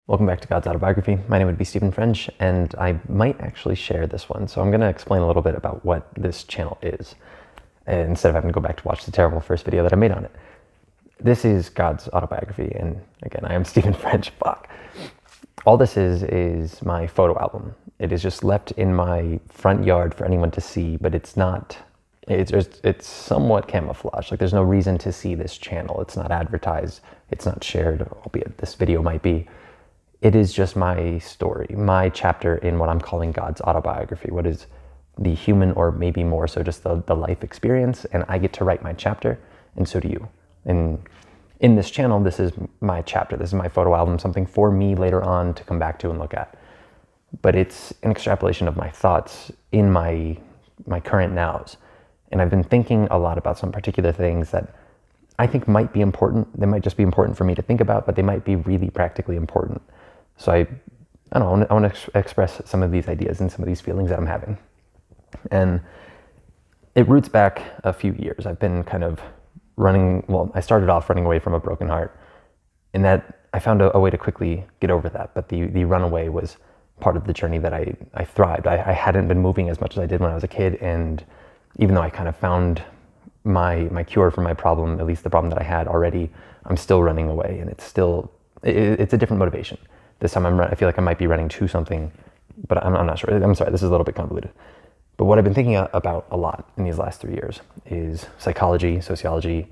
Welcome back to God's Autobiography. My name would be Stephen French, and I might actually share this one. So I'm going to explain a little bit about what this channel is, instead of having to go back to watch the terrible first video that I made on it. This is God's Autobiography, and again, I am Stephen French. Fuck. All this is my photo album. It is just left in my front yard for anyone to see, but it's not. It's somewhat camouflaged. Like, there's no reason to see this channel. It's not advertised. It's not shared, albeit this video might be. It is just my story, my chapter in what I'm calling God's autobiography, what is the human, or maybe more so just the life experience, and I get to write my chapter, and so do you. And in this channel, this is my chapter, this is my photo album, something for me later on to come back to and look at. But it's an extrapolation of my thoughts in my current nows. And I've been thinking a lot about some particular things that I think might be important. They might just be important for me to think about, but they might be really practically important. So I don't know, I want to express some of these ideas and some of these feelings that I'm having. And it roots back a few years. I've been kind of I started off running away from a broken heart, and that I found a way to quickly get over that. But the runaway was part of the journey that I thrived. I hadn't been moving as much as I did when I was a kid, and even though I kind of found my cure for my problem, at least the problem that I had already, I'm still running away, and it's a different motivation. This time I feel like I might be running to something, but I'm not sure. I'm sorry, this is a little bit convoluted. But what I've been thinking about a lot in these last 3 years is psychology, sociology,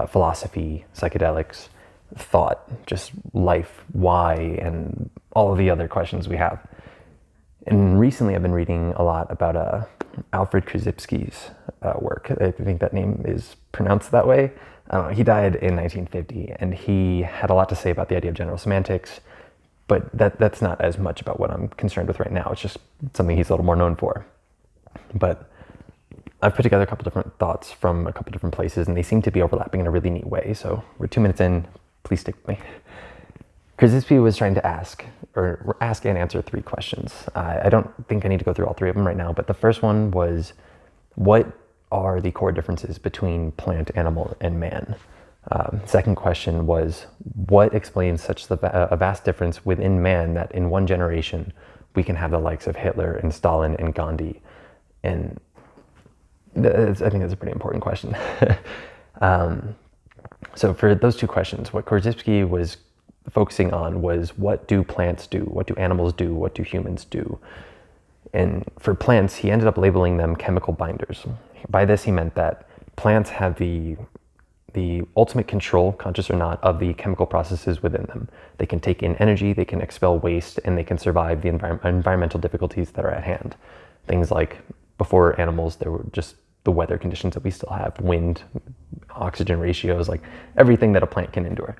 philosophy, psychedelics, thought, just life, why, and all of the other questions we have. And recently I've been reading a lot about Alfred Korzybski's work. I think that name is pronounced that way. I don't know, he died in 1950, and he had a lot to say about the idea of general semantics, but that's not as much about what I'm concerned with right now. It's just something he's a little more known for. But I've put together a couple different thoughts from a couple different places, and they seem to be overlapping in a really neat way. So we're 2 minutes in, please stick with me. Korzybski was trying to ask and answer 3 questions. I don't think I need to go through all 3 of them right now, but the first one was, what are the core differences between plant, animal, and man? Second question was, what explains such a vast difference within man that in one generation we can have the likes of Hitler and Stalin and Gandhi? And I think that's a pretty important question. So for those 2 questions, what Korzybski was focusing on was, what do plants do? What do animals do? What do humans do? And for plants, he ended up labeling them chemical binders. By this, he meant that plants have the ultimate control, conscious or not, of the chemical processes within them. They can take in energy, they can expel waste, and they can survive the environmental difficulties that are at hand. Things like, before animals, there were just the weather conditions that we still have, wind, oxygen ratios, like everything that a plant can endure.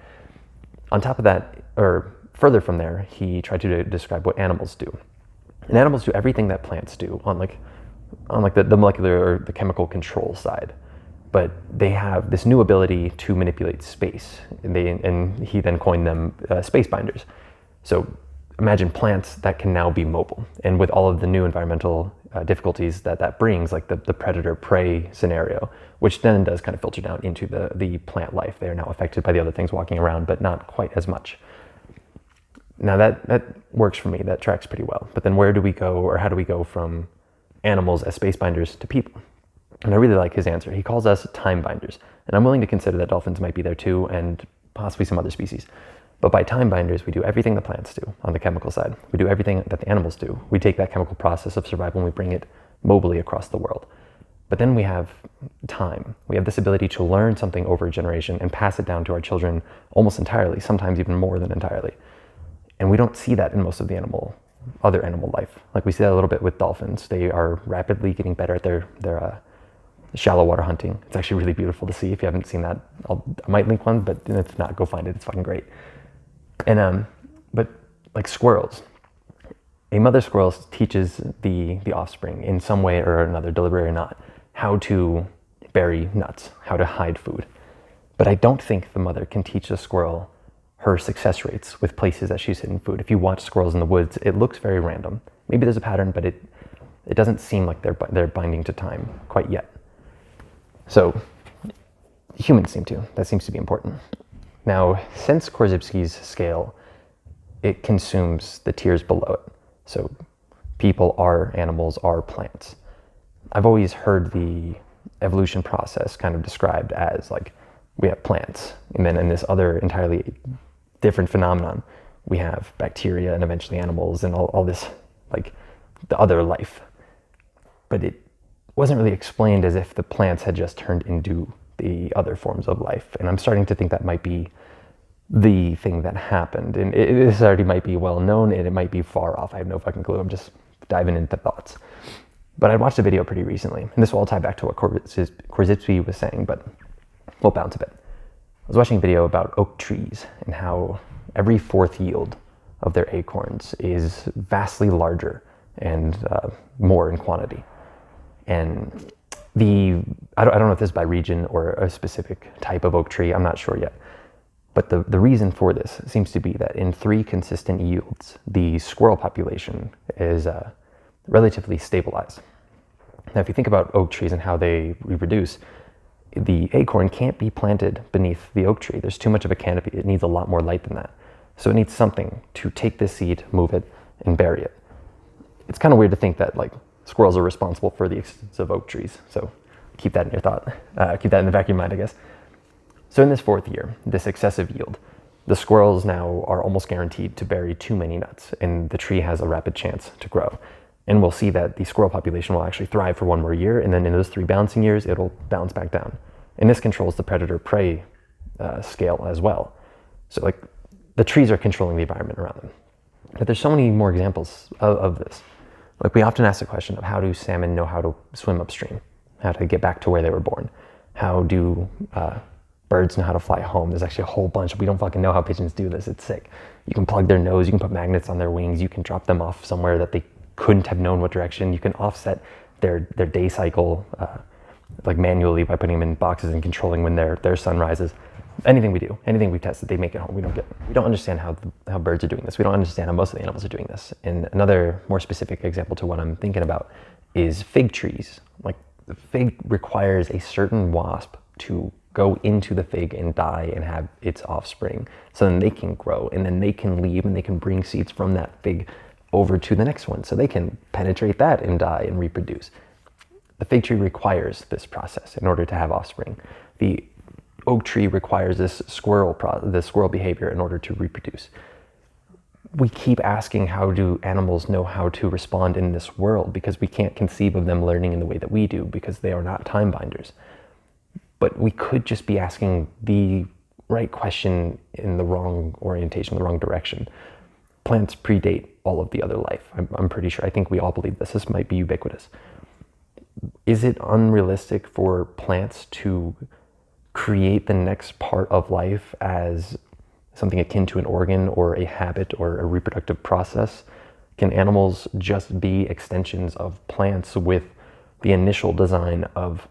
On top of that, or further from there, he tried to describe what animals do. And animals do everything that plants do on the molecular or the chemical control side. But they have this new ability to manipulate space, and he then coined them space binders. So imagine plants that can now be mobile, and with all of the new environmental difficulties that brings, like the predator-prey scenario, which then does kind of filter down into the plant life. They are now affected by the other things walking around, but not quite as much. Now that works for me, that tracks pretty well. But then where do we go, or how do we go from animals as space binders to people? And I really like his answer. He calls us time binders. And I'm willing to consider that dolphins might be there too, and possibly some other species. But by time binders, we do everything the plants do on the chemical side. We do everything that the animals do. We take that chemical process of survival and we bring it mobily across the world. But then we have time. We have this ability to learn something over a generation and pass it down to our children almost entirely, sometimes even more than entirely. And we don't see that in most of the other animal life. Like, we see that a little bit with dolphins. They are rapidly getting better at their shallow water hunting. It's actually really beautiful to see. If you haven't seen that, I might link one, but if not, go find it. It's fucking great. And but like squirrels, a mother squirrel teaches the offspring in some way or another, deliberate or not, how to bury nuts, how to hide food. But I don't think the mother can teach the squirrel her success rates with places that she's hidden food. If you watch squirrels in the woods, it looks very random. Maybe there's a pattern, but it doesn't seem like they're binding to time quite yet. So humans seem to. That seems to be important. Now, since Korzybski's scale, it consumes the tiers below it. So people are animals, are plants. I've always heard the evolution process kind of described as like we have plants, and then in this other entirely different phenomenon, we have bacteria and eventually animals and all this, like the other life. But it wasn't really explained as if the plants had just turned into the other forms of life. And I'm starting to think that might be the thing that happened. And this already might be well known and it might be far off. I have no fucking clue. I'm just diving into thoughts. But I watched a video pretty recently, and this will all tie back to what Korzybski was saying, but we'll bounce a bit. I was watching a video about oak trees and how every fourth yield of their acorns is vastly larger and more in quantity. And I don't know if this is by region or a specific type of oak tree, I'm not sure yet. But the reason for this seems to be that in 3 consistent yields, the squirrel population is relatively stabilized. Now, if you think about oak trees and how they reproduce, the acorn can't be planted beneath the oak tree. There's too much of a canopy. It needs a lot more light than that. So it needs something to take this seed, move it, and bury it. It's kind of weird to think that like squirrels are responsible for the existence of oak trees. So keep that in your thought. Keep that in the back of your mind, I guess. So in this 4th year, this excessive yield, the squirrels now are almost guaranteed to bury too many nuts, and the tree has a rapid chance to grow. And we'll see that the squirrel population will actually thrive for 1 more year, and then in those 3 bouncing years, it'll bounce back down. And this controls the predator-prey scale as well. So like the trees are controlling the environment around them. But there's so many more examples of this. Like we often ask the question of how do salmon know how to swim upstream, how to get back to where they were born? How do birds know how to fly home? There's actually a whole bunch. We don't fucking know how pigeons do this. It's sick. You can plug their nose, you can put magnets on their wings, you can drop them off somewhere that they couldn't have known what direction. You can offset their day cycle like manually by putting them in boxes and controlling when their sun rises. Anything we do, anything we tested, they make it home. We don't understand how birds are doing this. We don't understand how most of the animals are doing this. And another more specific example to what I'm thinking about is fig trees. Like the fig requires a certain wasp to go into the fig and die and have its offspring, so then they can grow and then they can leave and they can bring seeds from that fig over to the next one, so they can penetrate that and die and reproduce. The fig tree requires this process in order to have offspring. The oak tree requires this squirrel behavior in order to reproduce. We keep asking, how do animals know how to respond in this world? Because we can't conceive of them learning in the way that we do, because they are not time binders. But we could just be asking the right question in the wrong orientation, the wrong direction. Plants predate all of the other life. I'm pretty sure. I think we all believe this. This might be ubiquitous. Is it unrealistic for plants to create the next part of life as something akin to an organ or a habit or a reproductive process? Can animals just be extensions of plants with the initial design of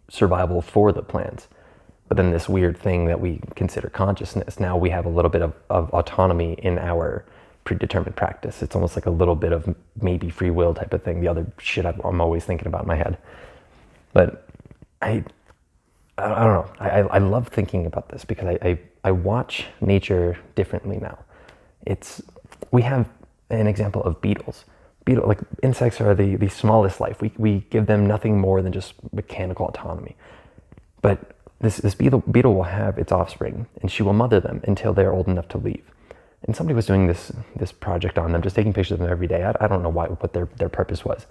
survival for the plants? But then this weird thing that we consider consciousness, now we have a little bit of autonomy in our predetermined practice. It's almost like a little bit of maybe free will type of thing. The other shit I'm always thinking about in my head. But I don't know. I love thinking about this because I watch nature differently now. We have an example of beetles. Like insects are the smallest life. We give them nothing more than just mechanical autonomy. But this beetle will have its offspring, and she will mother them until they're old enough to leave. And somebody was doing this project on them, just taking pictures of them every day. I don't know what their purpose was.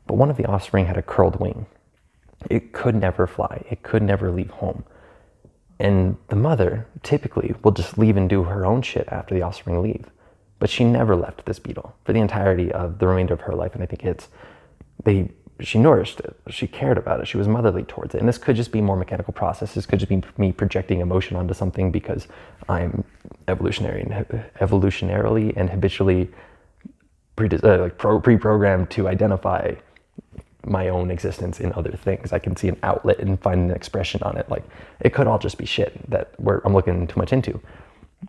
But one of the offspring had a curled wing. It could never fly. It could never leave home. And the mother typically will just leave and do her own shit after the offspring leave. But she never left this beetle for the entirety of the remainder of her life. And I think she nourished it. She cared about it. She was motherly towards it. And this could just be more mechanical process. This could just be me projecting emotion onto something because I'm evolutionarily and habitually pre-programmed to identify my own existence in other things. I can see an outlet and find an expression on it. Like it could all just be shit that I'm looking too much into.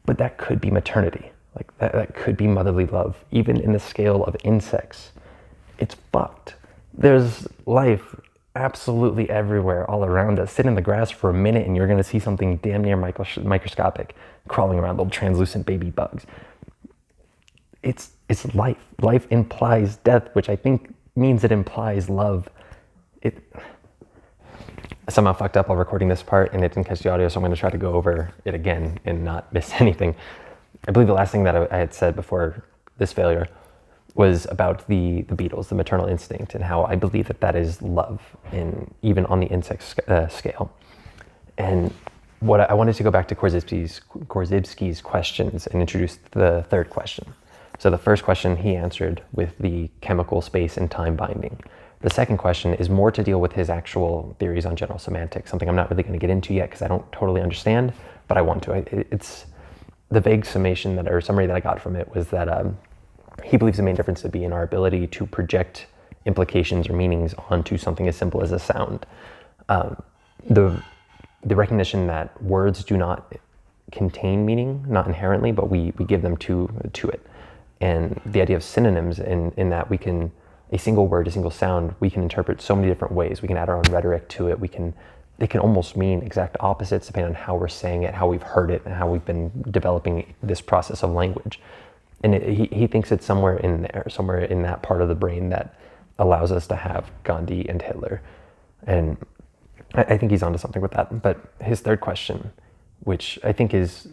But that could be maternity. Like that could be motherly love. Even in the scale of insects, it's fucked. There's life absolutely everywhere, all around us. Sit in the grass for a minute and you're going to see something damn near microscopic crawling around, little translucent baby bugs. It's life. Life implies death, which I think means it implies love. It somehow fucked up while recording this part and it didn't catch the audio, so I'm going to try to go over it again and not miss anything. I believe the last thing that I had said before this failure was about the Beatles, the maternal instinct, and how I believe that is love, even on the insect scale. And what I wanted to go back to Korzybski's questions and introduce the third question. So the first question he answered with the chemical space and time binding. The second question is more to deal with his actual theories on general semantics, something I'm not really going to get into yet because I don't totally understand, but I want to. It's the vague summation or summary that I got from it was that he believes the main difference to be in our ability to project implications or meanings onto something as simple as a sound. The recognition that words do not contain meaning, not inherently, but we give them to it. And the idea of synonyms in that a single word, a single sound, we can interpret so many different ways. We can add our own rhetoric to it. They can almost mean exact opposites depending on how we're saying it, how we've heard it, and how we've been developing this process of language. And he thinks it's somewhere in there, somewhere in that part of the brain that allows us to have Gandhi and Hitler. And I think he's onto something with that. But his third question, which I think is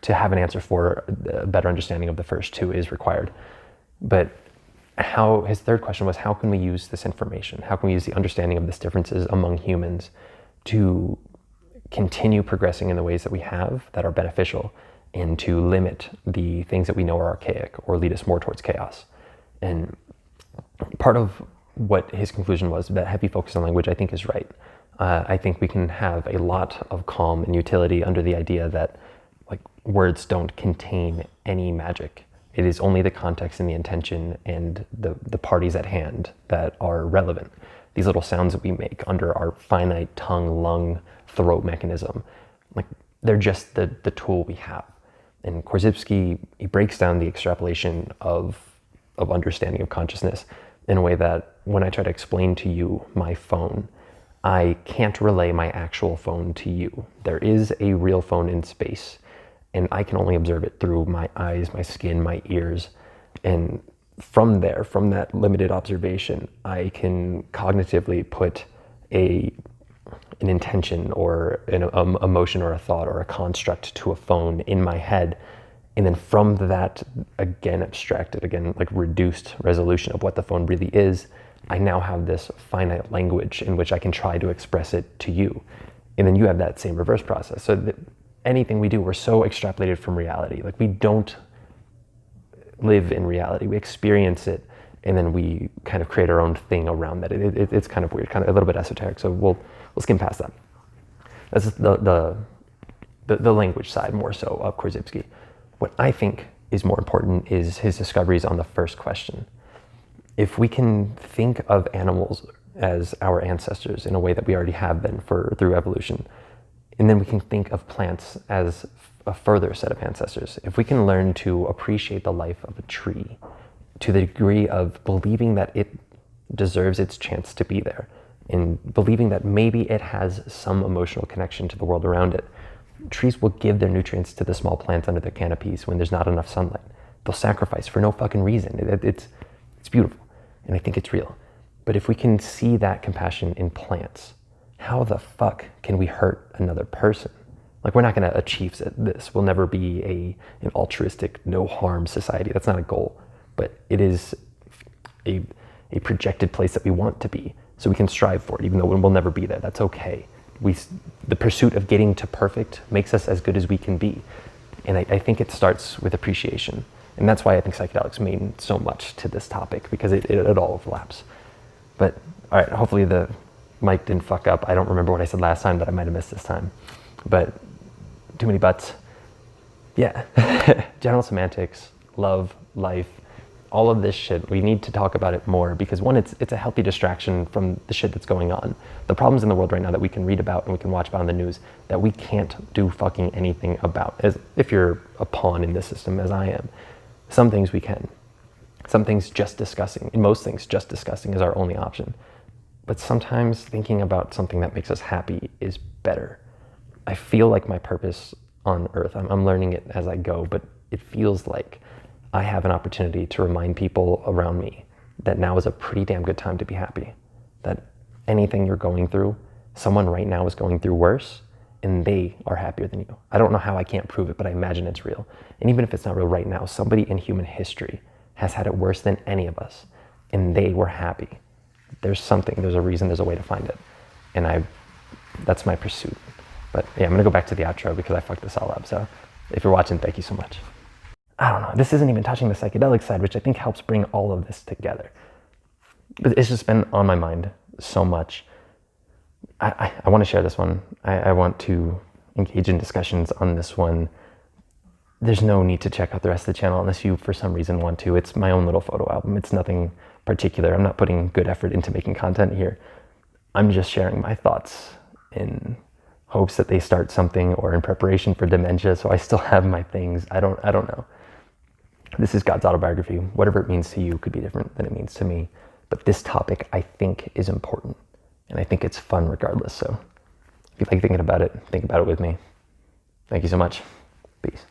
to have an answer for a better understanding of the first two is required. But his third question was, how can we use this information? How can we use the understanding of these differences among humans to continue progressing in the ways that we have that are beneficial and to limit the things that we know are archaic or lead us more towards chaos? And part of what his conclusion was, that heavy focus on language, I think is right. I think we can have a lot of calm and utility under the idea that words don't contain any magic. It is only the context and the intention and the parties at hand that are relevant. These little sounds that we make under our finite tongue, lung, throat mechanism, they're just the tool we have. And Korzybski, he breaks down the extrapolation of understanding of consciousness in a way that when I try to explain to you my phone, I can't relay my actual phone to you. There is a real phone in space, and I can only observe it through my eyes, my skin, my ears. And from there, from that limited observation, I can cognitively put an intention or an emotion or a thought or a construct to a phone in my head. And then from that, again, abstracted, reduced resolution of what the phone really is, I now have this finite language in which I can try to express it to you. And then you have that same reverse process. So that anything we do, we're so extrapolated from reality. We don't live in reality. We experience it, and then we kind of create our own thing around that. It's kind of weird, kind of a little bit esoteric. So we'll skim past that. That's the language side more so of Korzybski. What I think is more important is his discoveries on the first question. If we can think of animals as our ancestors in a way that we already have been through evolution, and then we can think of plants as a further set of ancestors. If we can learn to appreciate the life of a tree to the degree of believing that it deserves its chance to be there, and believing that maybe it has some emotional connection to the world around it, trees will give their nutrients to the small plants under their canopies when there's not enough sunlight. They'll sacrifice for no fucking reason. It's beautiful, and I think it's real. But if we can see that compassion in plants, how the fuck can we hurt another person? We're not going to achieve this. We'll never be an altruistic, no harm society. That's not a goal, but it is a projected place that we want to be. So we can strive for it, even though we'll never be there. That's okay. The pursuit of getting to perfect makes us as good as we can be. And I think it starts with appreciation. And that's why I think psychedelics mean so much to this topic, because it all overlaps. But all right, hopefully the mic didn't fuck up. I don't remember what I said last time that I might have missed this time. But too many buts. Yeah, general semantics, love, life, all of this shit, we need to talk about it more because one, it's a healthy distraction from the shit that's going on. The problems in the world right now that we can read about and we can watch about on the news that we can't do fucking anything about, as if you're a pawn in this system as I am. Some things we can. Some things just discussing, and most things just discussing is our only option. But sometimes thinking about something that makes us happy is better. I feel like my purpose on earth, I'm learning it as I go, but it feels like I have an opportunity to remind people around me that now is a pretty damn good time to be happy. That anything you're going through, someone right now is going through worse, and they are happier than you. I don't know how, I can't prove it, but I imagine it's real. And even if it's not real right now, somebody in human history has had it worse than any of us, and they were happy. There's something, there's a reason, there's a way to find it. And that's my pursuit. But yeah, I'm gonna go back to the outro because I fucked this all up. So if you're watching, thank you so much. I don't know, this isn't even touching the psychedelic side, which I think helps bring all of this together. But it's just been on my mind so much. I want to share this one. I want to engage in discussions on this one. There's no need to check out the rest of the channel unless you, for some reason, want to. It's my own little photo album. It's nothing particular. I'm not putting good effort into making content here. I'm just sharing my thoughts in hopes that they start something, or in preparation for dementia, so I still have my things. I don't know. This is God's autobiography. Whatever it means to you could be different than it means to me. But this topic, I think, is important. And I think it's fun regardless. So if you like thinking about it, think about it with me. Thank you so much. Peace.